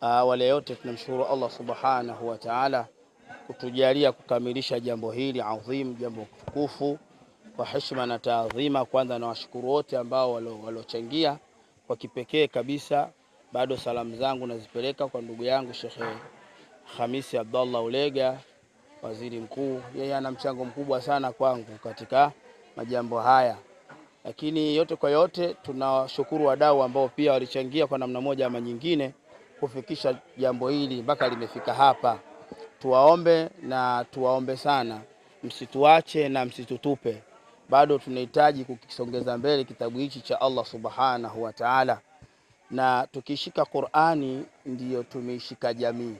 Wale yote tunamshukuru Allah subhanahu wa ta'ala kutujalia kukamilisha jambo hili adhim, jambo tukufu kwa heshima na taadhima. Kwanza na washukuru wote ambao walochangia kwa kipekee kabisa. Bado salamu zangu nazipeleka kwa ndugu yangu Sheikh Hamisi Abdallah Ulega, waziri mkuu. Yeye ana mchango mkubwa sana kwangu katika majambo haya. Lakini yote kwa yote tunawashukuru wadau ambao pia walichangia kwa namna moja ama nyingine kufikisha jambo hili mpaka limefika hapa. Tuwaombe sana, msituache na msitutupe. Bado tunahitaji kukisongeza mbele kitabu hichi cha Allah subhanahu wa ta'ala, na tukishika Qur'ani ndiyo tumeishika jamii.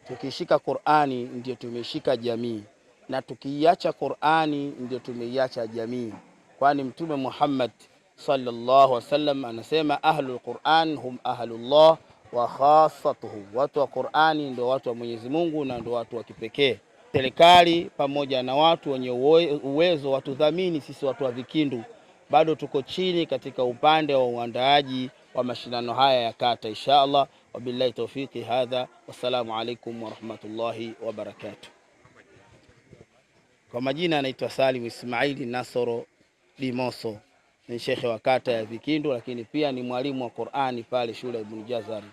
Tukishika Qur'ani ndiyo tumeishika jamii, na tukiacha Qur'ani ndiyo tumeiacha jamii, kwani Mtume Muhammad sallallahu alaihi wasallam anasema ahlul Qur'an hum ahlullah wa khassatuhu, watu wa Qur'ani ndio watu wa Mwenyezi Mungu na ndio watu wa kipekee. Serikali pamoja na watu wenye uwezo watudhamini sisi watu wa Vikindu, bado tuko chini katika upande wa uandaaji wa mashindano haya ya kata inshallah. Wabillahi tawfiki hadha, wassalamu alaikum warahmatullahi wabarakatuh. Kwa majina anaitwa Salim Ismaili Nasoro Dimoso, ni shekhe wa kata ya Vikindu, lakini pia ni mwalimu wa Qur'ani pale shule Ibn Jazari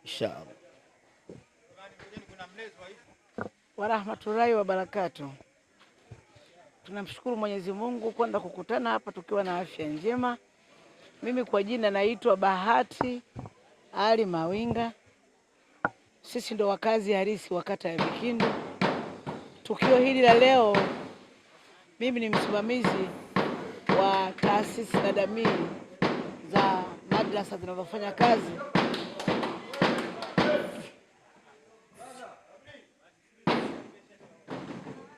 inshallah. Wa rahmatullahi wa barakatuh. Tunamshukuru Mwenyezi Mungu kwenda kukutana hapa tukiwa na afya njema. Mimi kwa jina naitwa Bahati Ali Mawinga. Sisi ndo wakazi halisi wa kata ya Vikindu. Tukio hili la leo, mimi ni msimamizi wa taasisi na jamii za madrasa zinazofanya kazi